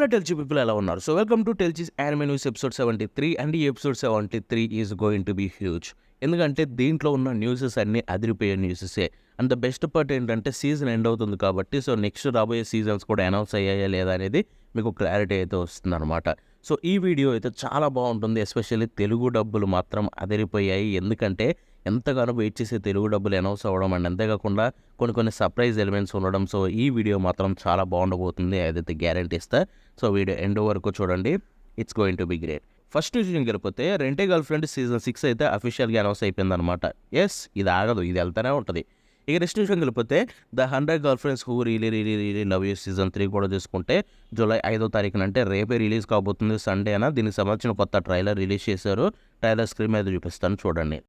Hello టెల్చీ people ఎలా ఉన్నారు? So welcome to టెల్చీస్ యానిమే న్యూస్ ఎపిసోడ్ 73 అండ్ ఈ episode 73 is going to be huge. ఎందుకంటే దీంట్లో ఉన్న న్యూసెస్ అన్నీ అదిరిపోయే న్యూసెసే. అండ్ ద బెస్ట్ పార్ట్ ఏంటంటే సీజన్ ఎండ్ అవుతుంది కాబట్టి సో నెక్స్ట్ రాబోయే సీజన్స్ కూడా అనౌన్స్ అయ్యాయా లేదా అనేది మీకు క్లారిటీ అయితే వస్తుందన్నమాట. సో ఈ వీడియో అయితే చాలా బాగుంటుంది. ఎస్పెషల్లీ తెలుగు డబ్బులు మాత్రం అదిరిపోయాయి. ఎందుకంటే ఎంతగానో వెయిట్ చేసే తెలుగు డబ్బులు అనౌన్స్ అవ్వడం అండ్ అంతేకాకుండా కొన్ని సర్ప్రైజ్ ఎలిమెంట్స్ ఉండడం. సో ఈ వీడియో మాత్రం చాలా బాగుండబోతుంది, అదైతే గ్యారంటీ ఇస్తా. సో వీడియో ఎండ్ వరకు చూడండి, it's going to be great. First విషయం వెళ్ళిపోతే రెంటే గర్ల్ ఫ్రెండ్ సీజన్ 6 అయితే అఫీషియల్గా అనౌన్స్ అయిపోయిందనమాట. ఎస్, ఇది ఆగదు, ఇది వెళ్తూనే ఉంటుంది. ఇక నెక్స్ట్ విషయం వెళ్ళిపోతే the 100 girl friends who really love you season 3 కూడా చూసుకుంటే జూలై 5వ తారీఖున అంటే రేపే రిలీజ్ కాబోతుంది, సండే అన. దీనికి సంబంధించిన కొత్త ట్రైలర్ రిలీజ్ చేశారు. ట్రైలర్ స్క్రీన్ మీద చూపిస్తాను చూడండి.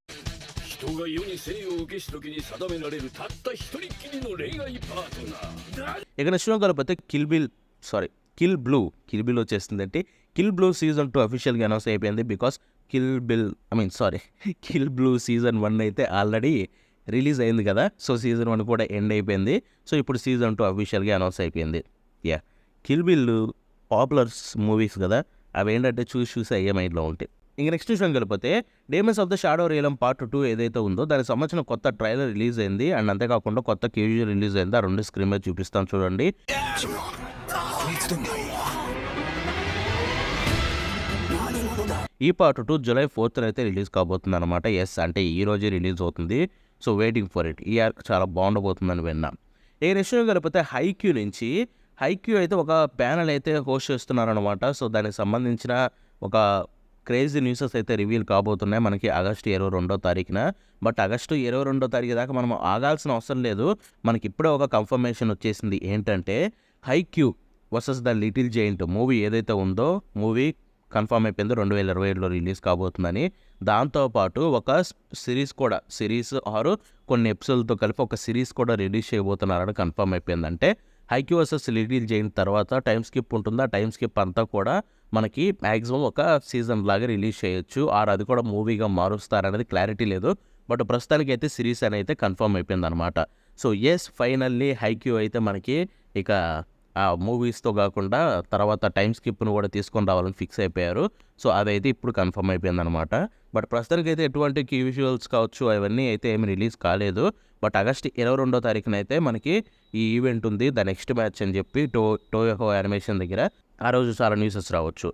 ఇక నెక్స్ట్ వెళ్ళిపోతే కిల్ బిల్ వచ్చేస్తుందంటే కిల్ బ్లూ సీజన్ 2 అఫీషియల్గా అనౌన్స్ అయిపోయింది. బికాస్ కిల్ బ్లూ సీజన్ 1 అయితే ఆల్రెడీ రిలీజ్ అయింది కదా. సో సీజన్ 1 కూడా ఎండ్ అయిపోయింది. సో ఇప్పుడు సీజన్ 2 అఫీషియల్గా అనౌన్స్ అయిపోయింది. కిల్ బిల్ పాపులర్ మూవీస్ కదా, అవి ఏంటంటే చూసి అయ్యే మైండ్లో ఉంటాయి. ఇంక నెక్స్ట్ విషయం కలిపితే demons of the shadow రియలం part 2 ఏదైతే ఉందో దానికి సంబంధించిన కొత్త ట్రైలర్ రిలీజ్ అయింది. అండ్ అంతేకాకుండా కొత్త క్యూజర్ రిలీజ్ అయింది. ఆ రెండు స్క్రీన్ మీద చూపిస్తాను చూడండి. ఈ పార్ట్ 2 జూలై 4th అయితే రిలీజ్ కాబోతుంది అనమాట. ఎస్, అంటే ఈ రోజే రిలీజ్ అవుతుంది. So waiting for it. ఈ ఆర్క్ చాలా బాగుండబోతుందని విన్నాం. ఏ విషయం కలిపితే హైక్యూ అయితే ఒక ప్యానల్ అయితే హోస్ట్ చేస్తున్నారనమాట. సో దానికి సంబంధించిన ఒక క్రేజీ న్యూసెస్ అయితే రివీల్ కాబోతున్నాయి మనకి ఆగస్టు 22వ తారీఖున. బట్ ఆగస్టు 22వ తారీఖు దాకా మనం ఆగాల్సిన అవసరం లేదు. మనకి ఇప్పుడే ఒక కన్ఫర్మేషన్ వచ్చేసింది. ఏంటంటే Haikyuu versus the little giant movie ఏదైతే ఉందో మూవీ కన్ఫర్మ్ అయిపోయింది, 2027లో రిలీజ్ కాబోతుందని. దాంతోపాటు ఒక సిరీస్ ఆరు కొన్ని ఎపిసోడ్తో కలిపి ఒక సిరీస్ కూడా రిలీజ్ చేయబోతున్నారని కన్ఫర్మ్ అయిపోయింది. అంటే హైక్యూ వర్సెస్ లిటిల్ జైంట్ తర్వాత టైం స్కిప్ ఉంటుందా, టైం స్కిప్ అంతా కూడా మనకి మ్యాక్సిమం ఒక సీజన్ లాగా రిలీజ్ చేయొచ్చు, అది కూడా మూవీగా మారుస్తారనేది క్లారిటీ లేదు. బట్ ప్రస్తుతానికి అయితే సిరీస్ అని అయితే కన్ఫర్మ్ అయిపోయింది అనమాట. సో ఎస్, ఫైనల్లీ హైక్యూ అయితే మనకి ఇక ఆ మూవీస్తో కాకుండా తర్వాత టైం స్కిప్ను కూడా తీసుకొని రావాలని ఫిక్స్ అయిపోయారు. సో అదైతే ఇప్పుడు కన్ఫర్మ్ అయిపోయింది అనమాట. బట్ ప్రస్తుతానికి అయితే ఎటువంటి కీ విజువల్స్ కావచ్చు అవన్నీ అయితే ఏమి రిలీజ్ కాలేదు. బట్ ఆగస్టు 22వ తారీఖున అయితే మనకి ఈ ఈవెంట్ ఉంది, ద నెక్స్ట్ మ్యాచ్ అని చెప్పి టోయోహో యానిమేషన్ దగ్గర. ఆ రోజు చాలా న్యూసెస్ రావచ్చు.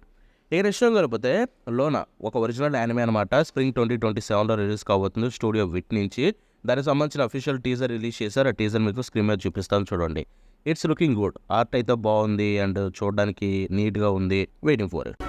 ఇక విషయం కలిపితే లోనా ఒక ఒరిజినల్ యానిమే అనమాట. స్ప్రింగ్ 2027లో రిలీజ్ కాబోతుంది స్టూడియో విట్ నుంచి. దానికి సంబంధించిన అఫీషియల్ టీజర్ రిలీజ్ చేశారు. ఆ టీజర్ మీకు స్క్రీన్ మీద చూపిస్తాను చూడండి. It's looking good. ఆర్ట్ అయితే బాగుంది అండ్ చూడడానికి నీట్గా ఉంది. Waiting for it.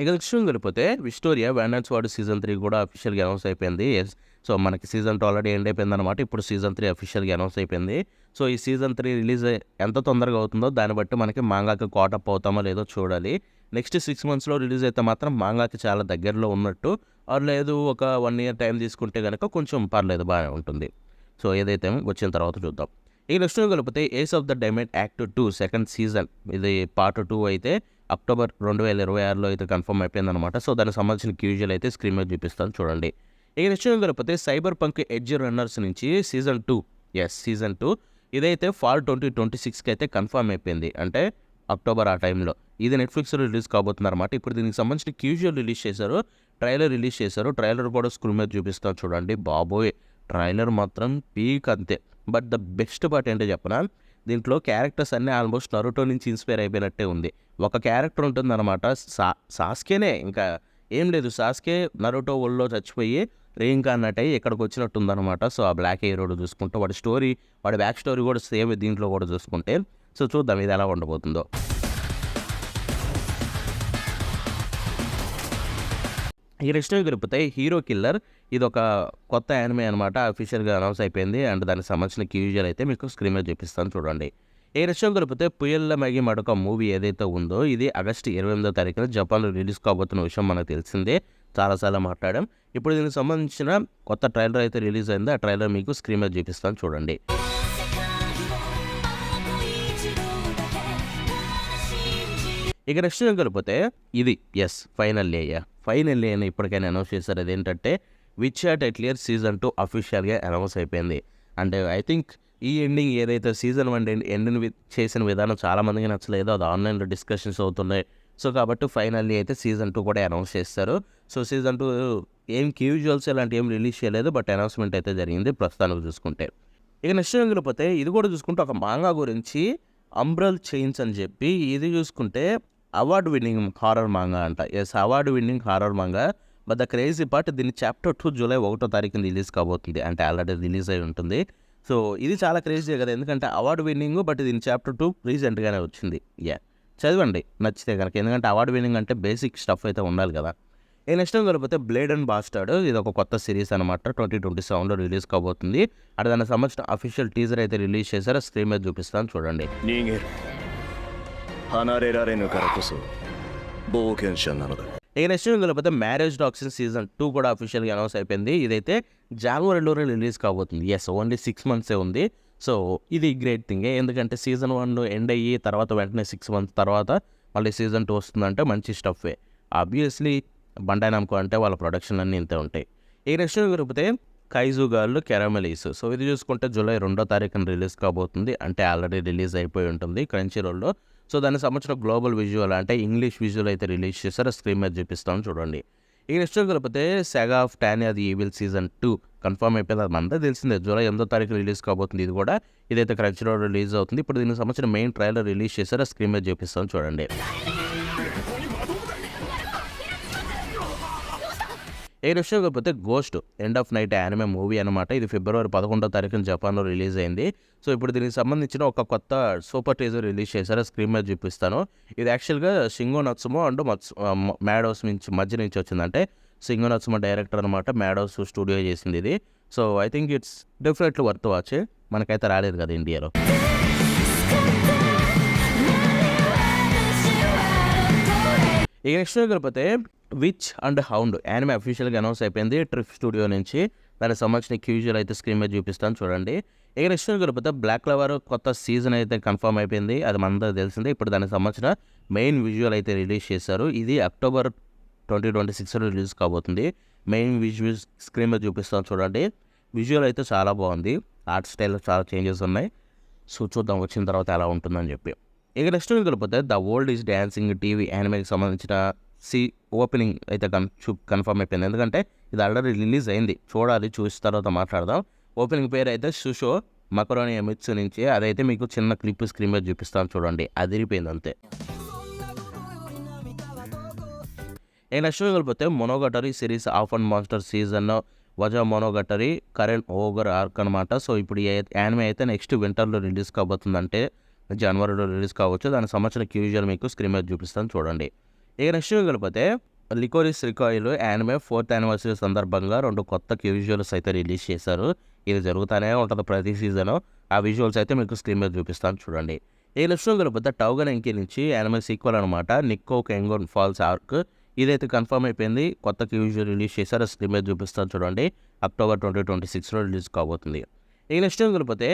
ఇక విషయం కలిపితే విక్టోరియా వ్యాండన్స్ వార్డ్ సీజన్ 3 కూడా అఫీషియల్గా అనౌన్స్ అయిపోయింది. ఎస్, సో మనకి సీజన్ 2 ఆల్రెడీ ఎండ్ అయిపోయింది అనమాట. ఇప్పుడు సీజన్ 3 అఫీషియల్గా అనౌన్స్ అయిపోయింది. సో ఈ సీజన్ 3 రిలీజ్ ఎంత తొందరగా అవుతుందో దాన్ని బట్టి మనకి మాంగాకి కాటప్ అవుతామో లేదో చూడాలి. నెక్స్ట్ 6 monthsలో రిలీజ్ అయితే మాత్రం మాంగాకి చాలా దగ్గరలో ఉన్నట్టు, లేదు ఒక 1 year టైం తీసుకుంటే కనుక కొంచెం పర్లేదు, బాగానే ఉంటుంది. సో ఏదైతే వచ్చిన తర్వాత చూద్దాం. ఈ నెక్స్ట్ కలిపితే ace of the diamond act 2 second season ఇది పార్ట్ 2 అయితే అక్టోబర్ 2026లో అయితే కన్ఫర్మ్ అయిపోయింది అనమాట. సో దానికి సంబంధించిన క్యూజువల్ అయితే స్క్రీన్ మీద చూపిస్తాను చూడండి. ఈ విషయం కలిపితే సైబర్ పంక్ ఎడ్జ్ రన్నర్స్ నుంచి సీజన్ 2 ఇదైతే ఫాల్ 2026కి అయితే కన్ఫర్మ్ అయిపోయింది. అంటే అక్టోబర్ ఆ టైంలో ఇది నెట్ఫ్లిక్స్లో రిలీజ్ కాబోతుంది అనమాట. ఇప్పుడు దీనికి సంబంధించిన క్యూజువల్ రిలీజ్ చేశారు, ట్రైలర్ రిలీజ్ చేశారు. ట్రైలర్ కూడా స్క్రీన్ మీద చూపిస్తాను చూడండి. బాబోయ్, ట్రైలర్ మాత్రం పీక్ అంతే. బట్ ద బెస్ట్ పార్ట్ ఏంటో చెప్పనా, దీంట్లో క్యారెక్టర్స్ అన్నీ ఆల్మోస్ట్ నరుటో నుంచి ఇన్స్పైర్ అయిపోయినట్టే ఉంది. ఒక క్యారెక్టర్ ఉంటుందన్నమాట, సాస్కేనే, ఇంకా ఏం లేదు, సాస్కే నరుటో ఒళ్ళో చచ్చిపోయి రీఇన్కార్నేట్ అయ్యి ఇక్కడికి వచ్చినట్టు ఉందన్నమాట. సో ఆ బ్లాక్ హీరోడు చూసుకుంటే వాడి బ్యాక్ స్టోరీ కూడా సేమ్ దీంట్లో కూడా చూసుకుంటే. సో చూద్దాం ఇది ఎలా ఉండబోతుందో. ఈ నెక్స్ట్ కలిపితే హీరో కిల్లర్ ఇది ఒక కొత్త యానిమే అనమాట. అఫీషియల్గా అనౌన్స్ అయిపోయింది. అండ్ దానికి సంబంధించిన క్యూజువల్ అయితే మీకు స్క్రీన్ మీద చూపిస్తాను చూడండి. ఈ విషయం కలిపితే పుయల్ల మగి మడొక మూవీ ఏదైతే ఉందో ఇది ఆగస్టు 28వ తారీఖున జపాన్లో రిలీజ్ కాబోతున్న విషయం మనకు తెలిసిందే, చాలాసార్లు మాట్లాడాం. ఇప్పుడు దీనికి సంబంధించిన కొత్త ట్రైలర్ అయితే రిలీజ్ అయింది. ఆ ట్రైలర్ మీకు స్క్రీన్ మీద చూపిస్తాను చూడండి. ఇక నెక్స్ట్ కలిపితే ఇది ఫైనల్లీ అని ఇప్పటికైనా అనౌన్స్ చేశారు. అదేంటంటే విచ్ చాట్ ఎట్లియర్ సీజన్ 2 అఫీషియల్గా అనౌన్స్ అయిపోయింది. అండ్ ఐ థింక్ ఈ ఎండింగ్ ఏదైతే సీజన్ 1 ఎండింగ్ చేసిన విధానం చాలామందికి నచ్చలేదు. అది ఆన్లైన్లో డిస్కషన్స్ అవుతున్నాయి. సో కాబట్టి ఫైనల్లీ అయితే సీజన్ 2 కూడా అనౌన్స్ చేస్తారు. సో సీజన్ 2 ఏం క్యూజువల్స్ ఇలాంటి ఏం రిలీజ్ చేయలేదు, బట్ అనౌన్స్మెంట్ అయితే జరిగింది ప్రస్తుతానికి చూసుకుంటే. ఇక నెక్స్ట్ వెళ్ళిపోతే ఇది కూడా చూసుకుంటే ఒక మాంగా గురించి అంబ్రెల్ చైన్స్ అని చెప్పి ఇది చూసుకుంటే అవార్డు విన్నింగ్ హారర్ మాంగా అంట. Yes, award winning horror manga. But the crazy part దీని చాప్టర్ 2 జూలై 1 రిలీజ్ కాబోతుంది. అంటే ఆల్రెడీ రిలీజ్ అయి ఉంటుంది. సో ఇది చాలా క్రేజీ కదా, ఎందుకంటే అవార్డు విన్నింగ్, బట్ దీని చాప్టర్ 2 రీసెంట్గానే వచ్చింది. చదవండి నచ్చితే కనుక, ఎందుకంటే అవార్డు విన్నింగ్ అంటే బేసిక్ స్టఫ్ అయితే ఉండాలి కదా. ఈ నెక్స్ట్ కలిపితే బ్లేడ్ అండ్ బాస్టర్డ్, ఇది ఒక కొత్త సిరీస్ అనమాట. 2027లో రిలీజ్ కాబోతుంది. అది దానికి సంబంధించిన అఫీషియల్ టీజర్ అయితే రిలీజ్ చేశారు. స్క్రీన్ మీద చూపిస్తాను చూడండి. ఇక నెక్స్ట్ కలిపితే మ్యారేజ్ డాగ్స్ సీజన్ 2 కూడా అఫీషియల్గా అనౌన్స్ అయిపోయింది. ఇదైతే జనవరిలోనే రిలీజ్ కాబోతుంది. ఓన్లీ 6 months ఉంది. సో ఇది గ్రేట్ థింగ్, ఎందుకంటే సీజన్ 1 ఎండ్ అయ్యి తర్వాత వెంటనే 6 months తర్వాత మళ్ళీ సీజన్ 2 వస్తుందంటే మంచి స్టఫే. ఆబ్వియస్లీ బండాయి నమ్మకం అంటే వాళ్ళ ప్రొడక్షన్ అన్నీ ఇంతే ఉంటాయి. ఈ నెక్స్ట్ కలిపితే కైజు గర్ల్ కెరమెలీస్. సో ఇది చూసుకుంటే జూలై 2 రిలీజ్ కాబోతుంది. అంటే ఆల్రెడీ రిలీజ్ అయిపోయి ఉంటుంది క్రంచీ రోల్లో. సో దానికి సంబంధించిన గ్లోబల్ విజువల్ అంటే ఇంగ్లీష్ విజువల్ అయితే రిలీజ్ చేశారు. స్క్రీన్ మీద చూపిస్తాను చూడండి. ఈ నెక్స్ట్ కలిపితే Saga of Tanya the Evil season 2 confirm అయిపోయింది. అది అంతా తెలిసిందే. జూలై 8 రిలీజ్ కాబోతుంది. ఇది కూడా ఇదైతే క్రంచీ రోల్ రిలీజ్ అవుతుంది. ఇప్పుడు దీనికి సంబంధించిన మెయిన్ ట్రైలర్ రిలీజ్ చేశారు. స్క్రీన్ మీద చూపిస్తాను చూడండి. ఏ విషయం కాకపోతే ghost end of night anime movie అనమాట. ఇది ఫిబ్రవరి 11 జపాన్లో రిలీజ్ అయింది. సో ఇప్పుడు దీనికి సంబంధించిన ఒక కొత్త సూపర్ టీజర్ రిలీజ్ చేశారు. స్క్రీన్ మీద చూపిస్తాను. ఇది యాక్చువల్గా షింగో నత్సుమో అండ్ మ్యాడోస్ మధ్య నుంచి వచ్చిందంటే షింగో నత్సుమో డైరెక్టర్ అనమాట. మ్యాడోస్ స్టూడియో చేసింది ఇది. So I think it's definitely worth watch. మనకైతే రాలేదు కదా ఇండియాలో. ఇక నెక్స్ట్ కలిపితే విచ్ అండ్ హౌండ్ యానిమే అఫీషియల్గా అనౌన్స్ అయిపోయింది ట్రిప్ స్టూడియో నుంచి. దానికి సంబంధించిన క్యూజువల్ అయితే స్క్రీన్ మీద చూపిస్తాను చూడండి. ఇక నెక్స్ట్ కలిపితే బ్లాక్ క్లవర్ కొత్త సీజన్ అయితే కన్ఫర్మ్ అయిపోయింది. అది మనందరూ తెలిసిందే. ఇప్పుడు దానికి సంబంధించిన మెయిన్ విజువల్ అయితే రిలీజ్ చేశారు. ఇది అక్టోబర్ 2026లో రిలీజ్ కాబోతుంది. మెయిన్ విజువల్ స్క్రీన్ మీద చూపిస్తాను చూడండి. విజువల్ అయితే చాలా బాగుంది. ఆర్ట్ స్టైల్లో చాలా చేంజెస్ ఉన్నాయి. సో చూద్దాం వచ్చిన తర్వాత ఎలా ఉంటుందని చెప్పి. ఇక నెక్స్ట్ కలిపితే the World is Dancing TV యానిమేకి సంబంధించిన ఓపెనింగ్ అయితే కన్ఫర్మ్ అయిపోయింది. ఎందుకంటే ఇది ఆల్రెడీ రిలీజ్ అయింది. చూడాలి, చూసిన తర్వాత మాట్లాడదాం. ఓపెనింగ్ పేరు అయితే సుషో మకరోని ఎమిట్స్ నుంచి. అదైతే మీకు చిన్న క్లిప్ స్క్రీన్ మీద చూపిస్తాను చూడండి. అదిరిపోయింది అంతే. ఈ నెక్స్ట్ కలిపితే Monogatari series off and Monster season వజా మొనోగటరీ కరెంట్ ఓగర్ ఆర్క్ అనమాట. సో ఇప్పుడు ఈ యానిమే అయితే నెక్స్ట్ వింటర్లో రిలీజ్ కాబోతుందంటే జనవరిలో రిలీజ్ కావచ్చు. దానికి సంబంధించిన క్యూజువల్ మీకు స్క్రీన్ మీద చూపిస్తాను చూడండి. ఇక నెక్స్ట్ కలిపితే లికోరిస్ రికాయిల్ యానిమే 4th anniversary సందర్భంగా 2 కొత్త క్యూజువల్స్ అయితే రిలీజ్ చేశారు. ఇది జరుగుతూనే ఉంటుంది ప్రతి సీజన్. ఆ విజువల్స్ అయితే మీకు స్క్రీన్ మీద చూపిస్తాను చూడండి. ఈ నెక్స్ట్ కలిపితే టౌగన్ ఎంకి నుంచి యానిమే సీక్వెల్ అనమాట నిక్కో కెంగోన్ ఫాల్స్ ఆర్క్. ఇదైతే కన్ఫర్మ్ అయిపోయింది. కొత్త క్యూజువల్ రిలీజ్ చేశారు. స్క్రీన్ మీద చూపిస్తాను చూడండి. అక్టోబర్ 2026లో రిలీజ్ కాబోతుంది. ఈ నెక్స్ట్ కలిపితే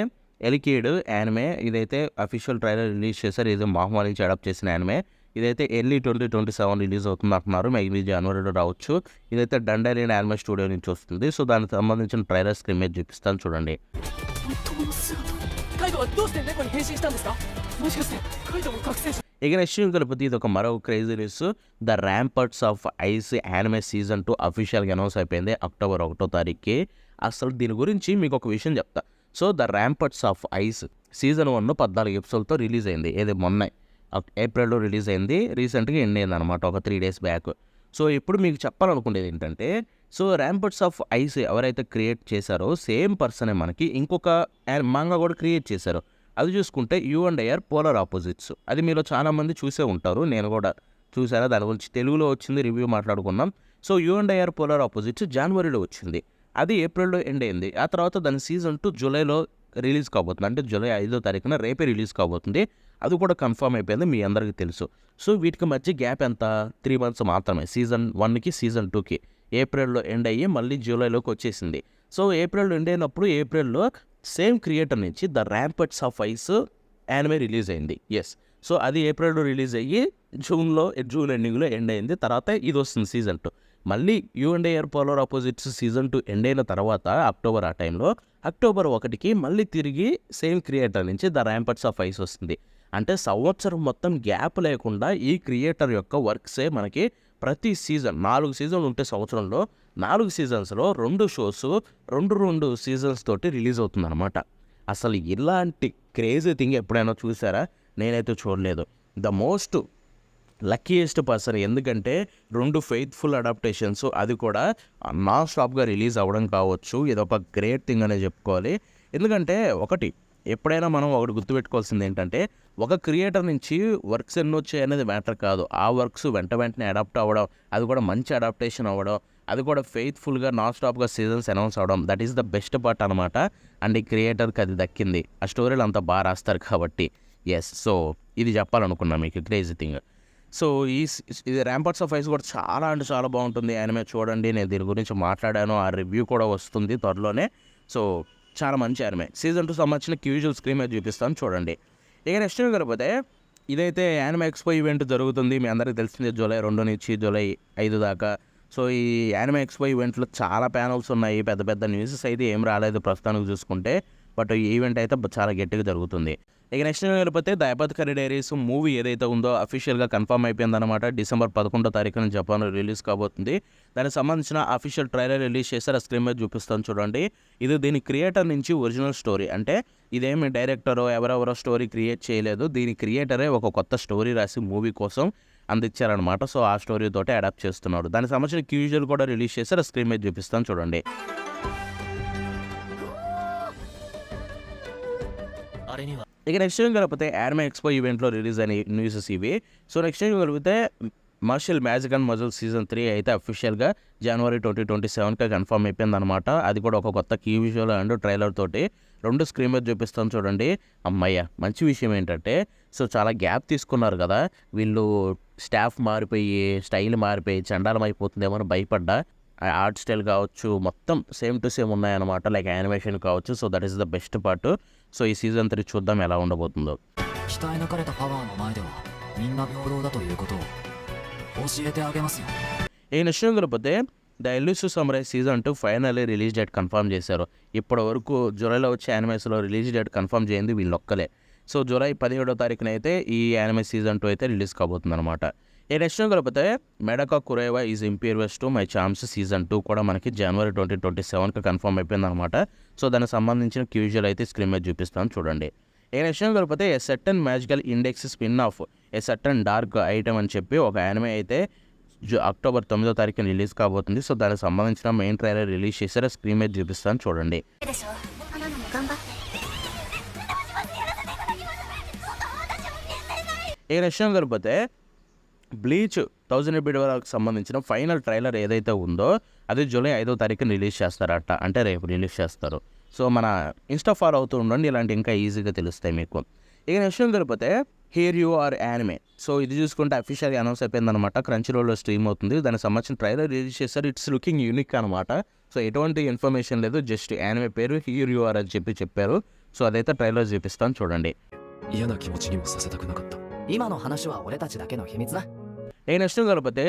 ఎలికిడ్ యానిమే. ఇదైతే అఫీషియల్ ట్రైలర్ రిలీజ్ చేశారు. ఇది మాహ్మా నుంచి అడాప్ట్ చేసిన యానిమే. ఇదైతే ఎర్లీ 2027 రిలీజ్ అవుతుంది అంటున్నారు. మేబీ జనవరిలో రావచ్చు. ఇదైతే డండైలిన్ యానిమే స్టూడియో నుంచి వస్తుంది. సో దానికి సంబంధించిన ట్రైలర్ స్క్రీన్ మీద చూపిస్తాను చూడండి. ఇక నెక్స్ట్ కలిపితే ఇది ఒక మరో crazy news. The Ramparts of Ice anime season 2 అఫీషియల్గా అనౌన్స్ అయిపోయింది అక్టోబర్ 1 అసలు దీని గురించి మీకు ఒక విషయం చెప్తా. So the Ramparts of Ice season 1 14 ఎపిసోడ్తో రిలీజ్ అయింది. ఏది మొన్న ఏప్రిల్లో రిలీజ్ అయింది. రీసెంట్గా ఎండ్ అయింది అనమాట, ఒక 3 days బ్యాక్. సో ఇప్పుడు మీకు చెప్పాలనుకునేది ఏంటంటే, సో ర్యాంపర్ట్స్ ఆఫ్ ఐస్ ఎవరైతే క్రియేట్ చేశారో సేమ్ పర్సనే మనకి ఇంకొక మాంగా కూడా క్రియేట్ చేశారు. అది చూసుకుంటే you and IR polar opposites. అది మీలో చాలామంది చూసే ఉంటారు, నేను కూడా చూసారా. దాని గురించి తెలుగులో వచ్చింది, రివ్యూ మాట్లాడుకున్నాం. So you and IR polar opposites జనవరిలో వచ్చింది. అది ఏప్రిల్లో ఎండ్ అయింది. ఆ తర్వాత దాని సీజన్ 2 జూలైలో రిలీజ్ కాబోతుంది. అంటే జూలై 5 రేపే రిలీజ్ కాబోతుంది. అది కూడా కన్ఫర్మ్ అయిపోయింది, మీ అందరికీ తెలుసు. సో వీటికి మధ్య గ్యాప్ ఎంత? 3 months మాత్రమే. సీజన్ 1కి సీజన్ 2కి ఏప్రిల్లో ఎండ్ అయ్యి మళ్ళీ జూలైలోకి వచ్చేసింది. సో ఏప్రిల్లో ఎండ్ అయినప్పుడు ఏప్రిల్లో సేమ్ క్రియేటర్ నుంచి the Ramparts of Ice anime release అయింది. ఎస్, సో అది ఏప్రిల్లో రిలీజ్ అయ్యి జూన్ ఎండింగ్లో ఎండ్ అయింది. తర్వాత ఇది వస్తుంది సీజన్ 2. మళ్ళీ you and air polar opposites season 2 end అయిన తర్వాత అక్టోబర్ ఆ టైంలో అక్టోబర్ 1కి మళ్ళీ తిరిగి సేమ్ క్రియేటర్ నుంచి ద ర్యాంపర్ట్స్ ఆఫ్ ఐస్ వస్తుంది. అంటే సంవత్సరం మొత్తం గ్యాప్ లేకుండా ఈ క్రియేటర్ యొక్క వర్క్సే మనకి ప్రతి సీజన్ 4 సీజన్లు ఉంటే సంవత్సరంలో 4 సీజన్స్లో 2 షోస్ 2 సీజన్స్ తోటి రిలీజ్ అవుతుందన్నమాట. అసలు ఇలాంటి క్రేజీ థింగ్ ఎప్పుడైనా చూసారా? నేనైతే చూడలేదు. ద మోస్ట్ లక్కీయెస్ట్ పర్సన్, ఎందుకంటే 2 ఫెయిత్ఫుల్ అడాప్టేషన్స్, అది కూడా నాన్ స్టాప్గా రిలీజ్ అవ్వడం కావచ్చు. ఇదొక గ్రేట్ థింగ్ అనే చెప్పుకోవాలి. ఎందుకంటే ఎప్పుడైనా మనం ఒకటి గుర్తుపెట్టుకోవాల్సింది ఏంటంటే, ఒక క్రియేటర్ నుంచి వర్క్స్ ఎన్ని వచ్చాయి అనేది మ్యాటర్ కాదు. ఆ వర్క్స్ వెంటనే అడాప్ట్ అవ్వడం, అది కూడా మంచి అడాప్టేషన్ అవ్వడం, అది కూడా ఫెయిత్ఫుల్గా నాన్ స్టాప్గా సీజన్స్ అనౌన్స్ అవ్వడం, that is the best part అనమాట. అండ్ ఈ క్రియేటర్కి అది దక్కింది. ఆ స్టోరీలు అంతా బాగా రాస్తారు కాబట్టి. ఎస్, సో ఇది చెప్పాలనుకున్నా మీకు క్రేజీ థింగ్. సో ఇది ర్యాంపర్ట్స్ ఆఫ్ ఐస్ కూడా చాలా అంటే చాలా బాగుంటుంది. యానిమే చూడండి, నేను దీని గురించి మాట్లాడాను, ఆ రివ్యూ కూడా వస్తుంది త్వరలోనే. సో చాలా మంచి యానిమే. సీజన్ 2 సంబంధించిన క్యూజువల్ స్క్రీన్ మీద చూపిస్తాను చూడండి. ఇక నెక్స్ట్ కాకపోతే ఇదైతే యానిమే ఎక్స్పో ఈవెంట్ జరుగుతుంది. మీ అందరికీ తెలిసిందే, జూలై 2 నుంచి జూలై 5 దాకా. సో ఈ యానిమే ఎక్స్పో ఈవెంట్లో చాలా ప్యానల్స్ ఉన్నాయి. పెద్ద పెద్ద న్యూసెస్ అయితే ఏం రాలేదు ప్రస్తుతానికి చూసుకుంటే, బట్ ఈ ఈవెంట్ అయితే చాలా గట్టిగా జరుగుతుంది. ఇక నెక్స్ట్ వెళ్ళిపోతే ద అపోథెకరీ డైరీస్ మూవీ ఏదైతే ఉందో అఫీషియల్గా కన్ఫర్మ్ అయిపోయిందన్నమాట. డిసెంబర్ 11వ తారీఖున జపాన్లో రిలీజ్ కాబోతుంది. దానికి సంబంధించిన అఫీషియల్ ట్రైలర్ రిలీజ్ చేశారు. ఆ స్క్రీన్ మీద చూపిస్తాను చూడండి. ఇది దీని క్రియేటర్ నుంచి ఒరిజినల్ స్టోరీ, అంటే ఇదేమి డైరెక్టరో ఎవరెవరో స్టోరీ క్రియేట్ చేయలేదు. దీని క్రియేటరే ఒక కొత్త స్టోరీ రాసి మూవీ కోసం అందించారనమాట. సో ఆ స్టోరీ తోటి అడాప్ట్ చేస్తున్నారు. దానికి సంబంధించిన క్యూజువల్ కూడా రిలీజ్ చేశారు. ఆ స్క్రీన్ మీద చూపిస్తాను చూడండి. ఇక నెక్స్ట్ టైం కలిపితే యానిమే ఎక్స్పో ఈవెంట్లో రిలీజ్ అయిన న్యూసెస్ ఇవి. సో నెక్స్ట్ టైం కలిపితే Mashle magic and muscle season 3 అయితే అఫీషియల్గా జనవరి 2027కి కన్ఫర్మ్ అయిపోయిందనమాట. అది కూడా ఒక కొత్త కీ విజువల్ అండ్ ట్రైలర్ తోటి 2 స్క్రీన్ మీద చూపిస్తాను చూడండి. అమ్మయ్య, మంచి విషయం ఏంటంటే, సో చాలా గ్యాప్ తీసుకున్నారు కదా వీళ్ళు, స్టాఫ్ మారిపోయి స్టైల్ మారిపోయి చండాలం అయిపోతుందేమో అని భయపడ్డా. ఆర్ట్ స్టైల్ కావచ్చు మొత్తం సేమ్ టు సేమ్ ఉన్నాయన్నమాట, లైక్ యానిమేషన్ కావచ్చు. So that is the best part. So ఈ సీజన్ 3 చూద్దాం ఎలా ఉండబోతుందో. ఈ విషయం కలిపితే the Elusive Samurai season 2 finally release date confirm చేశారు. ఇప్పటి వరకు జూలైలో వచ్చే యానిమేస్లో రిలీజ్ డేట్ కన్ఫర్మ్ చేయండి వీళ్ళొక్కలే. సో జూలై 17వ తారీఖున అయితే ఈ యానిమే సీజన్ 2 అయితే రిలీజ్ కాబోతుంది అనమాట. ఈ నెక్స్ట్ కలిపితే Medaka Kuroiwa is impervious to my charms season 2 కూడా మనకి జనవరి 2027కి కన్ఫర్మ్ అయిపోయింది అనమాట. సో దానికి సంబంధించిన క్యూజువల్ అయితే స్క్రీన్ మీద చూపిస్తాను చూడండి. ఈ నెక్స్ట్ కలిపితే a certain magical index spin off a certain dark item అని చెప్పి ఒక యానిమే అయితే అక్టోబర్ 9వ తారీఖున రిలీజ్ కాబోతుంది. సో దానికి సంబంధించిన మెయిన్ ట్రైలర్ రిలీజ్ చేశారు. స్క్రీన్ మీద చూపిస్తాను చూడండి. ఈ విషయం కలిపితే బ్లీచ్ 1000 బిడ్ వరకు సంబంధించిన ఫైనల్ ట్రైలర్ ఏదైతే ఉందో అది జూలై 5వ తారీఖున రిలీజ్ చేస్తారట, అంటే రేపు రిలీజ్ చేస్తారు. సో మన ఇన్స్టా ఫాలో అవుతూ ఉండండి, ఇలాంటి ఇంకా ఈజీగా తెలుస్తాయి మీకు. ఇక విషయం కలిపితే here you are anime. So ఇది చూసుకుంటే అఫీషియల్గా అనౌన్స్ అయిపోయిందనమాట. క్రంచీరోల్లో స్ట్రీమ్ అవుతుంది. దానికి సంబంధించిన ట్రైలర్ రిలీజ్ చేశారు. ఇట్స్ లుకింగ్ యూనిక్ అనమాట. సో ఎటువంటి ఇన్ఫర్మేషన్ లేదు, జస్ట్ యానిమే పేరు హియర్ యూ ఆర్ అని చెప్పారు. సో అదైతే ట్రైలర్ చూపిస్తాను చూడండి. ఏ నెక్స్ట్ కలిపితే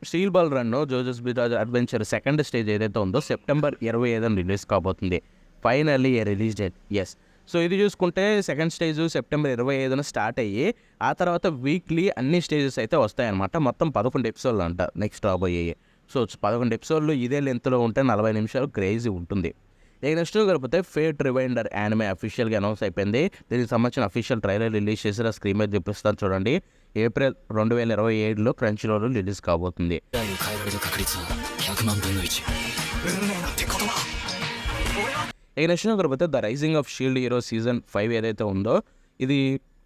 స్టీల్ బాల్ రన్ జోజెస్ బిరాజ్ అడ్వెంచర్ సెకండ్ స్టేజ్ ఏదైతే ఉందో సెప్టెంబర్ 25న రిలీజ్ కాబోతుంది. Finally a release date. Yes, so ఇది చూసుకుంటే సెకండ్ స్టేజ్ సెప్టెంబర్ 25న స్టార్ట్ అయ్యి ఆ తర్వాత వీక్లీ అన్ని స్టేజెస్ అయితే వస్తాయన్నమాట. మొత్తం 11 ఎపిసోడ్లు అంట నెక్స్ట్ రాబోయేవి. సో 11 ఎపిసోడ్లు ఇదే లెంత్లో ఉంటే 40 నిమిషాలు క్రేజీ ఉంటుంది. ఇక నెక్స్ట్ కలిపితే ఫేట్ రివైండర్ యానిమే అఫీషియల్గా అనౌన్స్ అయిపోయింది. దీనికి సంబంధించిన అఫీషియల్ ట్రైలర్ రిలీజ్ చేసిన స్క్రీన్ మీద చూపిస్తాను చూడండి. ఏప్రిల్ 2027లో క్రంచీరోల్లో రిలీజ్ కాబోతుంది. ఇక నెక్స్ట్ కలిపితే the rising of shield hero season 5 ఏదైతే ఉందో ఇది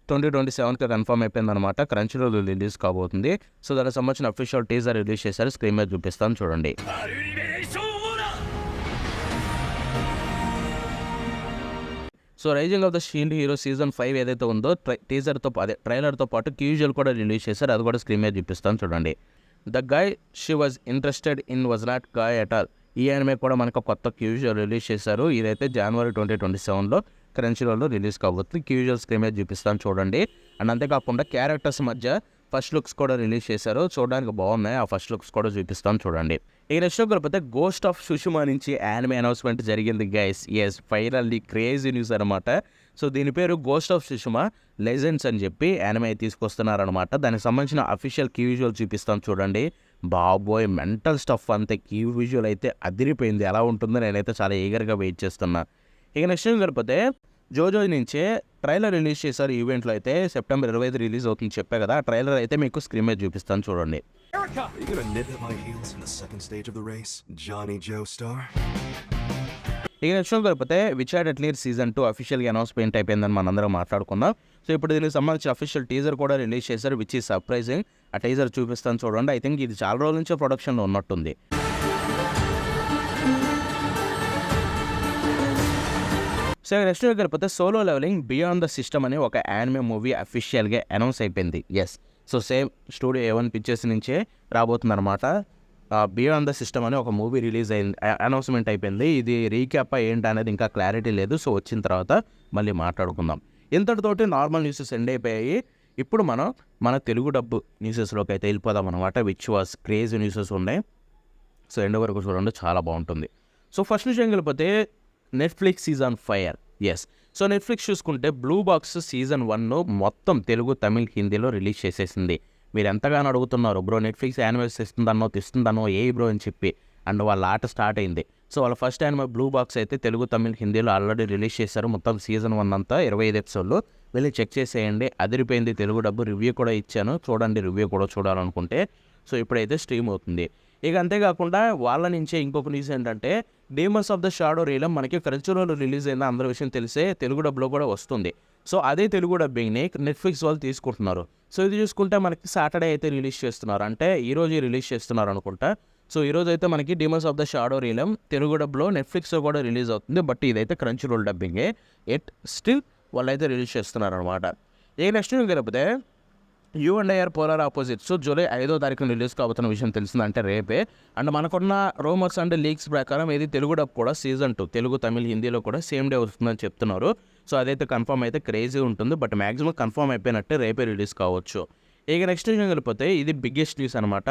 2027కి కన్ఫర్మ్ అయిపోయిందనమాట. క్రంచీరోల్లో రిలీజ్ కాబోతుంది. సో దానికి సంబంధించిన అఫీషియల్ టీజర్ రిలీజ్ చేశారు. స్క్రీన్ మీద చూపిస్తాను చూడండి. So rising of the shield hero season 5 ఏదైతే ఉందో టీజర్తో ట్రైలర్తో పాటు క్యూజువల్ కూడా రిలీజ్ చేశారు. అది కూడా స్క్రీన్ మీద చూపిస్తాను చూడండి. The guy she was interested in was not guy at all. ఈ యానిమే కూడా మనకు కొత్త క్యూజువల్ రిలీజ్ చేశారు. ఇదైతే జనవరి 2027లో క్రంచీరోల్లో రిలీజ్ కాబోతుంది. క్యూజువల్ స్క్రీన్ మీద చూపిస్తాను చూడండి. అండ్ అంతేకాకుండా క్యారెక్టర్స్ మధ్య ఫస్ట్ లుక్స్ కూడా రిలీజ్ చేశారు. చూడడానికి బాగున్నాయి. ఆ ఫస్ట్ లుక్స్ కూడా చూపిస్తాను చూడండి. ఈ నెక్స్ట్ కాకపోతే గోస్ట్ ఆఫ్ సుషుమా నుంచి యానిమే అనౌన్స్మెంట్ జరిగింది guys. Yes, finally crazy news అనమాట. సో దీని పేరు గోస్ట్ ఆఫ్ సుషుమా లెజెండ్స్ అని చెప్పి యానిమే తీసుకొస్తున్నారనమాట. దానికి సంబంధించిన అఫీషియల్ కీ విజువల్ చూపిస్తాం చూడండి. బాబోయ్, మెంటల్ స్టఫ్ అంతే. కీ విజువల్ అయితే అదిరిపోయింది. ఎలా ఉంటుందో నేనైతే చాలా ఈగర్గా వెయిట్ చేస్తున్నా. ఇక నెక్స్ట్ కాకపోతే జోజో నుంచే ట్రైలర్ రిలీజ్ చేశారు ఈవెంట్లో. అయితే సెప్టెంబర్ 25 రిలీజ్ అవుతుంది చెప్పే కదా. ఆ ట్రైలర్ అయితే మీకు స్క్రీన్ మీద చూపిస్తాను చూడండి. Are you gonna nip at my heels in the second stage of the race, Johnny Joestar? ఇక నెక్స్ట్ కాకపోతే విచ్ అట్లీర్ సీజన్ 2 అఫీషియల్గా అనౌన్స్మెంట్ అయిపోయిందని మనందరం మాట్లాడుకుందాం. సో ఇప్పుడు దీనికి సంబంధించిన అఫీషియల్ టీజర్ కూడా రిలీజ్ చేశారు, విచ్ ఈజ్ సర్ప్రైజింగ్. ఆ టీజర్ చూపిస్తాను చూడండి. ఐ థింక్ ఇది చాలా రోజుల నుంచే ప్రొడక్షన్లో ఉన్నట్టుంది. సో నెక్స్ట్ కాకపోతే solo leveling beyond the system అనే ఒక యానిమే మూవీ అఫీషియల్గా అనౌన్స్ అయిపోయింది. Yes, so same studio A1 pictures నుంచే రాబోతుందన్నమాట. బియాండ్ ద సిస్టమ్ అనే ఒక మూవీ రిలీజ్ అయింది, అనౌన్స్మెంట్ అయిపోయింది. ఇది రీక్యాప్ ఏంటి అనేది ఇంకా క్లారిటీ లేదు. సో వచ్చిన తర్వాత మళ్ళీ మాట్లాడుకుందాం. ఇంతటితోటి నార్మల్ న్యూసెస్ ఎండ్ అయిపోయాయి. ఇప్పుడు మనం మన తెలుగు డబ్బు న్యూసెస్లోకి అయితే వెళ్ళిపోదాం అనమాట, విచ్ వాస్ క్రేజీ న్యూసెస్ ఉన్నాయి. సో ఎండ్ వరకు చూడండి, చాలా బాగుంటుంది. సో ఫస్ట్ నుంచి వెళ్ళిపోతే Netflix is on fire. Yes, so Netflix చూసుకుంటే బ్లూ బాక్స్ సీజన్ 1 మొత్తం తెలుగు, తమిళ్, హిందీలో రిలీజ్ చేసేసింది. మీరు ఎంతగానో అడుగుతున్నారు, బ్రో నెట్ఫ్లిక్స్ యానిమేస్ తెస్తుందన్నో ఏ బ్రో అని చెప్పి. అండ్ వాళ్ళ ఆట స్టార్ట్ అయింది. సో వాళ్ళ ఫస్ట్ యానిమే బ్లూ బాక్స్ అయితే తెలుగు, తమిళ్, హిందీలో ఆల్రెడీ రిలీజ్ చేశారు. మొత్తం సీజన్ 1 అంతా 25 ఎపిసోడ్లు. వెళ్ళి చెక్ చేసేయండి, అదిరిపోయింది. తెలుగు డబ్బు రివ్యూ కూడా ఇచ్చాను చూడండి, రివ్యూ కూడా చూడాలనుకుంటే. సో ఇప్పుడైతే స్ట్రీమ్ అవుతుంది. ఇక అంతేకాకుండా వాళ్ళ నుంచే ఇంకొక న్యూస్ ఏంటంటే డీమన్స్ ఆఫ్ ద షాడో రీలం మనకి క్రంచీరోల్లో రిలీజ్ అయింది, అందరి విషయం తెలిసే. తెలుగు డబ్లో కూడా వస్తుంది. సో అదే తెలుగు డబ్బింగ్ని నెట్ఫ్లిక్స్ వాళ్ళు తీసుకుంటున్నారు. సో ఇది చూసుకుంటే మనకి సాటర్డే అయితే రిలీజ్ చేస్తున్నారు, అంటే ఈరోజు రిలీజ్ చేస్తున్నారు అనుకుంటా. సో ఈరోజు అయితే మనకి Demons of the Shadow Realm Telugu డబ్లో నెట్ఫ్లిక్స్లో కూడా రిలీజ్ అవుతుంది. బట్ ఇదైతే క్రంచీరోల్ డబ్బింగే. స్టిల్ వాళ్ళైతే రిలీజ్ చేస్తున్నారు అనమాట. ఇక నెక్స్ట్ కలిపితే U&IR పోలార్ ఆపోజిట్స్ జూలై 5వ తారీఖున రిలీజ్ కాబోతున్న విషయం తెలిసిందంటే రేపే. అండ్ మనకున్న రూమర్స్ అండ్ లీక్స్ ప్రకారం ఇది తెలుగు డబ్ కూడా సీజన్ 2 తెలుగు, తమిళ్, హిందీలో కూడా సేమ్ డే వస్తుందని చెప్తున్నారు. సో అదైతే కన్ఫర్మ్ అయితే క్రేజీ ఉంటుంది. బట్ మ్యాక్సిమం కన్ఫర్మ్ అయిపోయినట్టే రేపే రిలీజ్ కావచ్చు. ఇక నెక్స్ట్ వెళ్ళిపోతే ఇది బిగ్గెస్ట్ న్యూస్ అనమాట.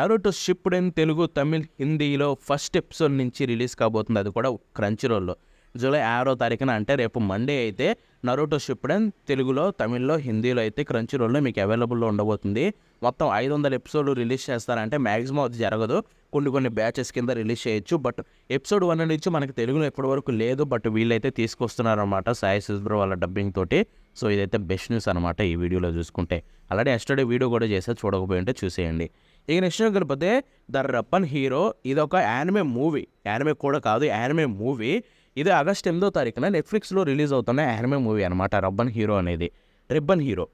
Naruto shipped in Telugu, Tamil, హిందీలో ఫస్ట్ ఎపిసోడ్ నుంచి రిలీజ్ కాబోతుంది. అది కూడా క్రంచీరోల్లో జూలై 6వ తారీఖున, అంటే రేపు మండే అయితే నరుటో షిప్డెన్ తెలుగులో, తమిళ్లో, హిందీలో అయితే క్రంచీరోల్లో మీకు అవైలబుల్లో ఉండబోతుంది. మొత్తం 500 ఎపిసోడ్లు రిలీజ్ చేస్తారంటే మ్యాక్సిమం అది జరగదు, కొన్ని బ్యాచెస్ కింద రిలీజ్ చేయొచ్చు. బట్ ఎపిసోడ్ 1 నుంచి మనకి తెలుగులో ఎప్పటి వరకు లేదు. బట్ వీళ్ళైతే తీసుకొస్తున్నారనమాట సాయి సిస్బ్రో వాళ్ళ డబ్బింగ్ తోటి. సో ఇదైతే బెస్ట్ న్యూస్ అనమాట ఈ వీడియోలో చూసుకుంటే. అలాగే ఎస్టర్డే వీడియో కూడా చేస్తే చూడకపోయి ఉంటే చూసేయండి. ఇక నెక్స్ట్ కలిపితే ద రబ్బన్ హీరో, ఇది ఒక యానిమే మూవీ, యానిమే కూడా కాదు, యానిమే మూవీ. ఇది ఆగస్ట్ 8వ తారీఖున నెట్ఫ్లిక్స్లో రిలీజ్ అవుతున్న యానిమే మూవీ అనమాట, రబ్బన్ హీరో అనేది. Ribbon hero.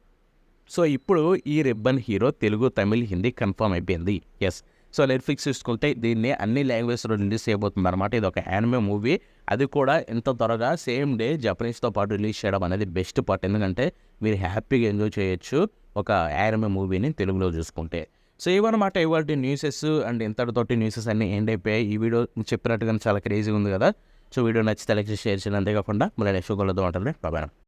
సో ఇప్పుడు ఈ ribbon hero Telugu, Tamil, Hindi confirm అయిపోయింది. ఎస్, సో నెట్ఫ్లిక్స్ చూసుకుంటే దీన్ని అన్ని లాంగ్వేజ్లో రిలీజ్ చేయబోతుంది అనమాట. ఇది ఒక యానిమే మూవీ, అది కూడా ఎంత త్వరగా సేమ్ డే జపనీస్తో పాటు రిలీజ్ చేయడం అనేది బెస్ట్ పార్ట్. ఎందుకంటే మీరు హ్యాపీగా ఎంజాయ్ చేయొచ్చు ఒక యానిమే మూవీని తెలుగులో చూసుకుంటే. సో ఇవన్నమాట ఇవాళ న్యూసెస్. అండ్ ఇంతటితోటి న్యూసెస్ అన్నీ ఎండ్ అయిపోయాయి. ఈ వీడియో చెప్పినట్టుగా చాలా క్రేజీ ఉంది కదా. సో వీడియో నచ్చితే లైక్ చేసి షేర్ చేయండి. అంతేకాకుండా మళ్ళీ నెక్స్ట్ కలుద్దాం. బాయ్.